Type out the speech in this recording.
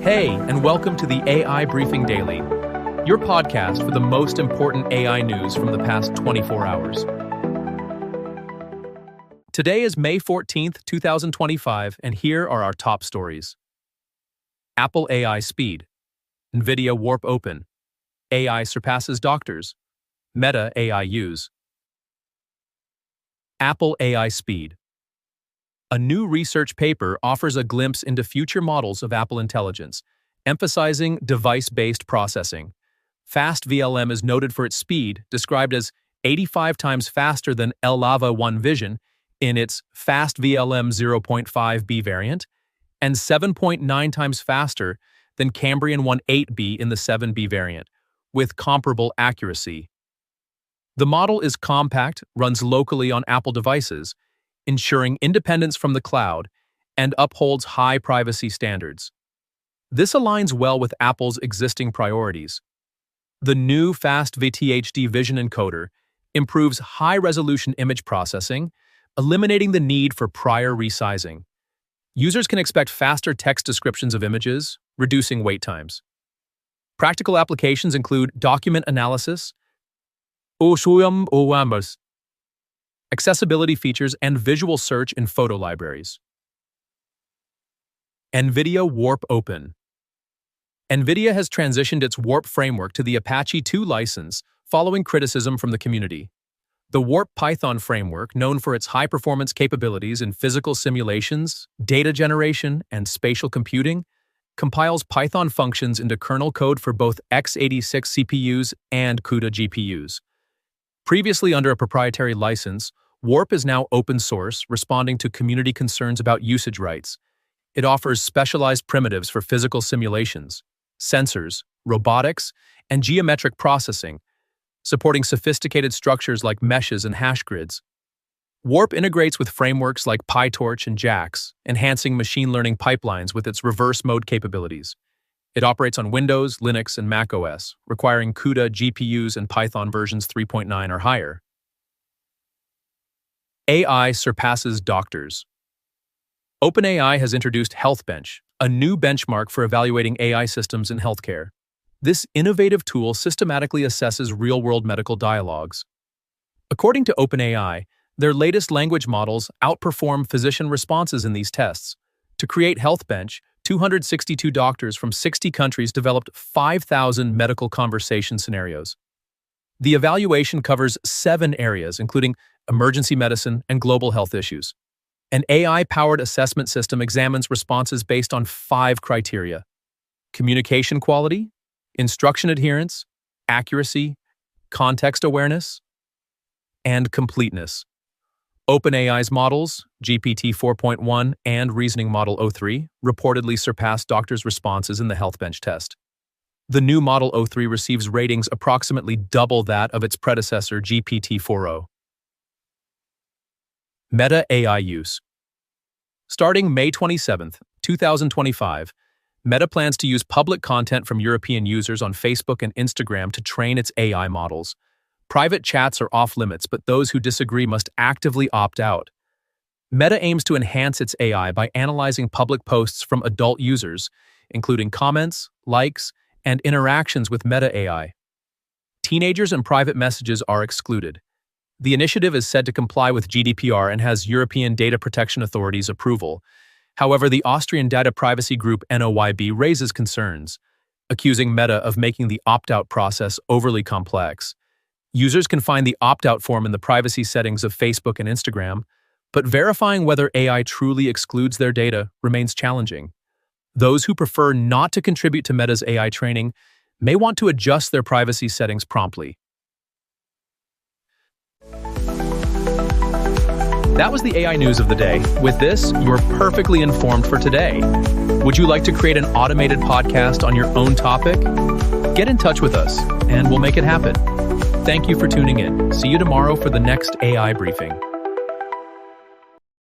Hey, and welcome to the AI Briefing Daily, your podcast for the most important AI news from the past 24 hours. Today is May 14th, 2025, and here are our top stories. Apple AI speed. Nvidia Warp open. AI surpasses doctors. Meta AI use. Apple AI speed. A new research paper offers a glimpse into future models of Apple Intelligence, emphasizing device-based processing. FastVLM is noted for its speed, described as 85 times faster than L-Lava 1 Vision in its FastVLM 0.5B variant, and 7.9 times faster than Cambrian 1.8B in the 7B variant, with comparable accuracy. The model is compact, runs locally on Apple devices, ensuring independence from the cloud, and upholds high privacy standards. This aligns well with Apple's existing priorities. The new FastVTHD Vision encoder improves high-resolution image processing, eliminating the need for prior resizing. Users can expect faster text descriptions of images, reducing wait times. Practical applications include document analysis, accessibility features, and visual search in photo libraries. Nvidia Warp open. Nvidia has transitioned its Warp framework to the Apache 2 license following criticism from the community. The Warp Python framework, known for its high-performance capabilities in physical simulations, data generation, and spatial computing, compiles Python functions into kernel code for both x86 CPUs and CUDA GPUs. Previously under a proprietary license, Warp is now open source, responding to community concerns about usage rights. It offers specialized primitives for physical simulations, sensors, robotics, and geometric processing, supporting sophisticated structures like meshes and hash grids. Warp integrates with frameworks like PyTorch and JAX, enhancing machine learning pipelines with its reverse mode capabilities. It operates on Windows, Linux, and macOS, requiring CUDA GPUs and Python versions 3.9 or higher. AI surpasses doctors. OpenAI has introduced HealthBench, a new benchmark for evaluating AI systems in healthcare. This innovative tool systematically assesses real-world medical dialogues. According to OpenAI, their latest language models outperform physician responses in these tests. To create HealthBench, 262 doctors from 60 countries developed 5,000 medical conversation scenarios. The evaluation covers 7 areas, including emergency medicine and global health issues. An AI-powered assessment system examines responses based on 5 criteria: communication quality, instruction adherence, accuracy, context awareness, and completeness. OpenAI's models, GPT 4.1 and Reasoning Model o3, reportedly surpassed doctors' responses in the HealthBench test. The new Model o3 receives ratings approximately double that of its predecessor GPT 4o. Meta AI use. Starting May 27, 2025, Meta plans to use public content from European users on Facebook and Instagram to train its AI models. Private chats are off-limits, but those who disagree must actively opt out. Meta aims to enhance its AI by analyzing public posts from adult users, including comments, likes, and interactions with Meta AI. Teenagers and private messages are excluded. The initiative is said to comply with GDPR and has European Data Protection Authority's approval. However, the Austrian data privacy group NOYB raises concerns, accusing Meta of making the opt-out process overly complex. Users can find the opt-out form in the privacy settings of Facebook and Instagram, but verifying whether AI truly excludes their data remains challenging. Those who prefer not to contribute to Meta's AI training may want to adjust their privacy settings promptly. That was the AI news of the day. With this, you're perfectly informed for today. Would you like to create an automated podcast on your own topic? Get in touch with us, and we'll make it happen. Thank you for tuning in. See you tomorrow for the next AI briefing.